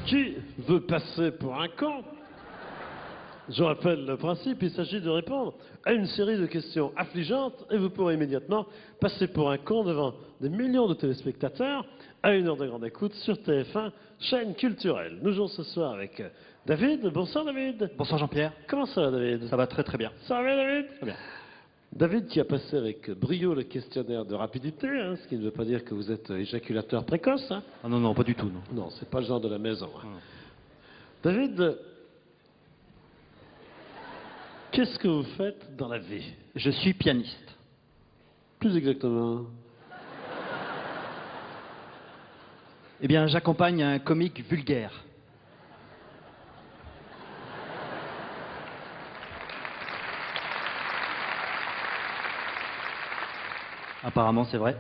Qui veut passer pour un con? Je rappelle le principe, il s'agit de répondre à une série de questions affligeantes et vous pourrez immédiatement passer pour un con devant des millions de téléspectateurs à une heure de grande écoute sur TF1, chaîne culturelle. Nous jouons ce soir avec David. Bonsoir David. Bonsoir Jean-Pierre. Comment ça va David? Ça va très très bien. Ça va bien David? Très bien. David qui a passé avec brio le questionnaire de rapidité, hein, ce qui ne veut pas dire que vous êtes éjaculateur précoce. Hein. Ah non, non, pas du tout, non. Non, c'est pas le genre de la maison. Hein. Non. David, qu'est-ce que vous faites dans la vie? Je suis pianiste. Plus exactement. Eh bien, j'accompagne un comique vulgaire. Apparemment, c'est vrai.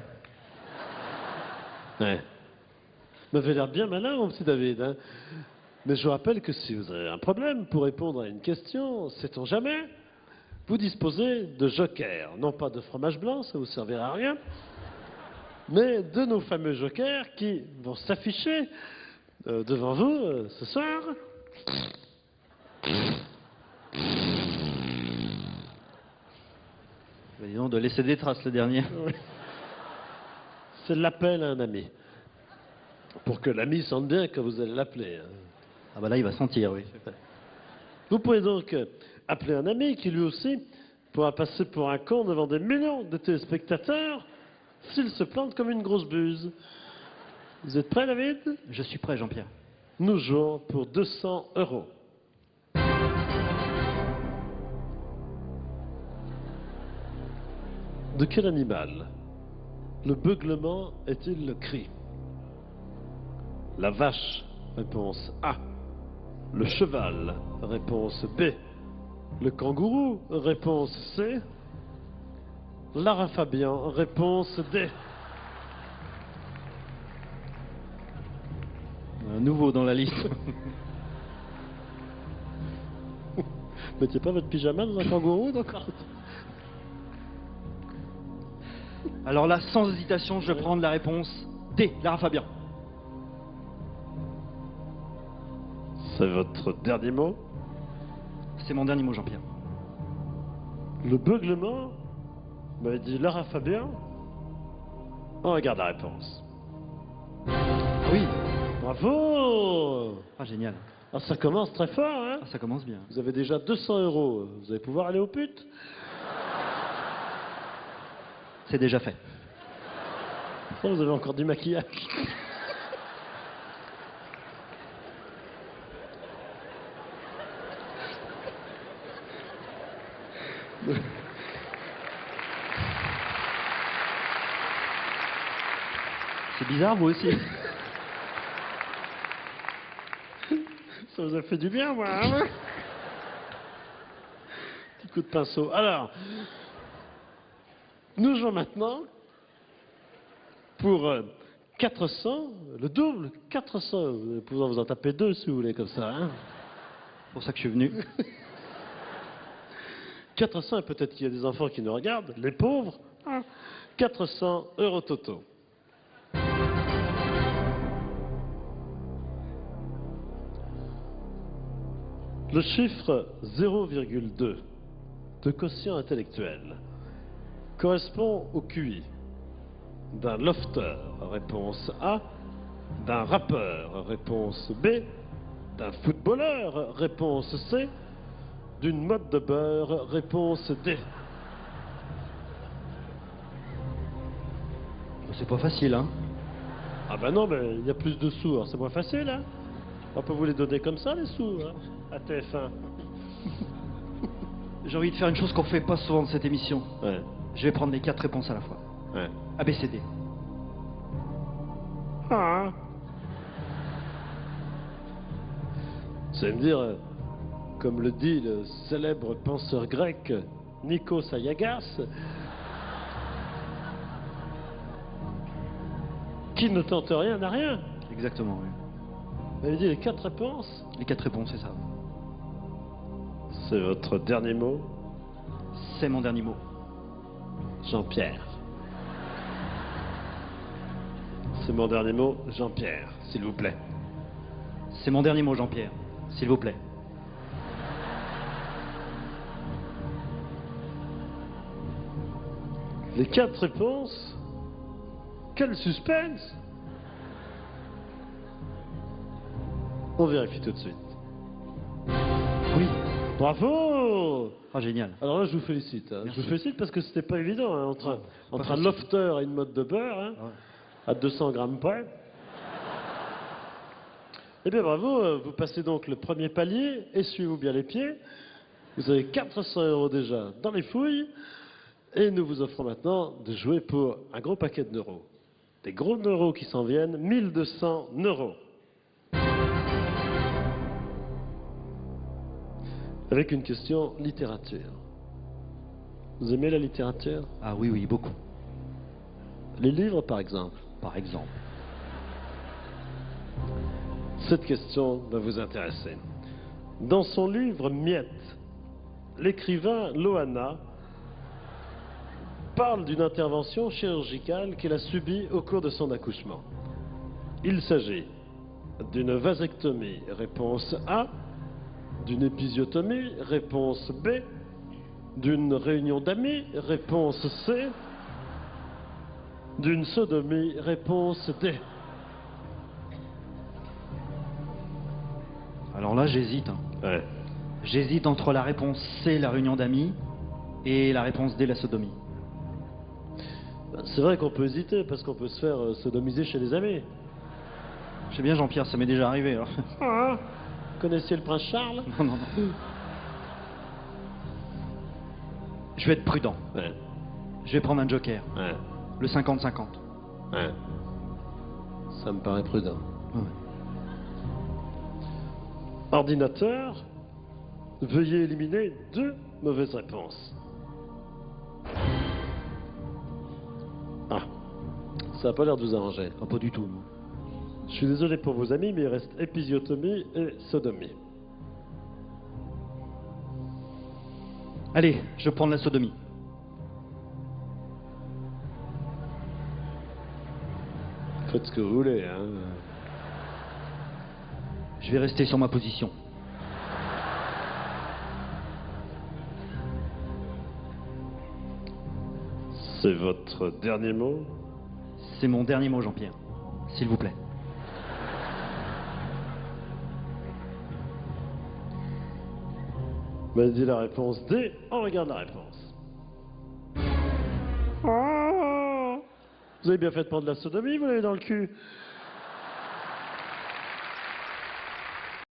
Ouais. Vous m'avez l'air bien malin, mon petit David. Hein. Mais je vous rappelle que si vous avez un problème pour répondre à une question, sait-on jamais, vous disposez de jokers. Non pas de fromage blanc, ça vous servira à rien, mais de nos fameux jokers qui vont s'afficher devant vous ce soir. Bah, disons, de laisser des traces, le dernier. C'est l'appel à un ami. Pour que l'ami sente bien que vous allez l'appeler. Hein. Ah bah là, il va sentir, oui. Vous pouvez donc appeler un ami qui lui aussi pourra passer pour un con devant des millions de téléspectateurs s'il se plante comme une grosse buse. Vous êtes prêt, David? Je suis prêt, Jean-Pierre. Nous jouons pour 200 €. De quel animal le beuglement est-il le cri? La vache, réponse A. Le cheval, réponse B. Le kangourou, réponse C. Lara Fabian, réponse D. Un nouveau dans la liste. Mettez pas votre pyjama dans un kangourou, donc. Alors là, sans hésitation, je vais prendre la réponse D, Lara Fabian. C'est votre dernier mot? C'est mon dernier mot, Jean-Pierre. Le beuglement? Vous m'avez dit Lara Fabian? On regarde la réponse. Oui. Bravo! Ah, génial. Ah, ça commence très fort, hein? Ah, ça commence bien. Vous avez déjà 200 €. Vous allez pouvoir aller aux putes? C'est déjà fait. Oh, vous avez encore du maquillage. C'est bizarre, vous aussi. Ça vous a fait du bien, moi. Hein? Petit coup de pinceau. Alors, nous jouons maintenant pour 400, le double, 400. Vous allez pouvoir vous en taper deux si vous voulez, comme ça. Hein? C'est pour ça que je suis venu. 400, et peut-être qu'il y a des enfants qui nous regardent, les pauvres. Hein? 400 € totaux. Le chiffre 0,2 de quotient intellectuel correspond au QI d'un lofter, réponse A, d'un rappeur, réponse B, d'un footballeur, réponse C, d'une mode de beurre, réponse D. C'est pas facile, hein. Ah ben non, mais il y a plus de sous, alors c'est moins facile, hein. On peut vous les donner comme ça, les sous, hein, à TF1. J'ai envie de faire une chose qu'on fait pas souvent dans cette émission. Ouais, Je vais prendre les 4 réponses à la fois. ouais. A, B, C, D. Ah. Vous allez me dire, comme le dit le célèbre penseur grec Nikos Ayagas, qui ne tente rien n'a rien. Exactement, oui. Vous avez dit les 4 réponses? Les 4 réponses, c'est ça. C'est votre dernier mot, C'est mon dernier mot. Jean-Pierre. C'est mon dernier mot, Jean-Pierre, s'il vous plaît. C'est mon dernier mot, Jean-Pierre. S'il vous plaît. Les 4 réponses? Quel suspense! On vérifie tout de suite. Oui. Bravo! Ah, génial. Alors là, je vous félicite. Hein. Je vous félicite parce que c'était pas évident hein, entre un facile. lofter et une mode de beurre, hein, Ouais. à 200 grammes près. Eh bien, bravo, vous passez donc le premier palier, essuyez-vous bien les pieds. Vous avez 400 € déjà dans les fouilles. Et nous vous offrons maintenant de jouer pour un gros paquet de neuros. Des gros neuros qui s'en viennent, 1200 €. Avec une question littérature. Vous aimez la littérature? Ah oui, oui, beaucoup. Les livres, par exemple. Par exemple. Cette question va vous intéresser. Dans son livre Miette, l'écrivain Loana parle d'une intervention chirurgicale qu'elle a subie au cours de son accouchement. Il s'agit d'une vasectomie, réponse A, d'une épisiotomie, réponse B, d'une réunion d'amis, réponse C, d'une sodomie, réponse D. Alors là, j'hésite. Hein. Ouais. J'hésite entre la réponse C, la réunion d'amis, et la réponse D, la sodomie. C'est vrai qu'on peut hésiter parce qu'on peut se faire sodomiser chez les amis. Je sais bien, Jean-Pierre, ça m'est déjà arrivé. Alors. Ah, vous connaissiez le prince Charles? Non, non, non. Je vais être prudent. Ouais, Je vais prendre un joker. ouais, Le 50-50. ouais. Ça me paraît prudent. Ouais. Ordinateur, veuillez éliminer 2 mauvaises réponses. Ah, ça n'a pas l'air de vous arranger. Ah, pas du tout. Non. Je suis désolé pour vos amis, mais il reste épisiotomie et sodomie. Allez, je vais prendre la sodomie. Faites ce que vous voulez, hein. Je vais rester sur ma position. C'est votre dernier mot? C'est mon dernier mot, Jean-Pierre. S'il vous plaît. Ben, dit la réponse D, on regarde la réponse. Ah, vous avez bien fait de prendre la sodomie, vous l'avez dans le cul.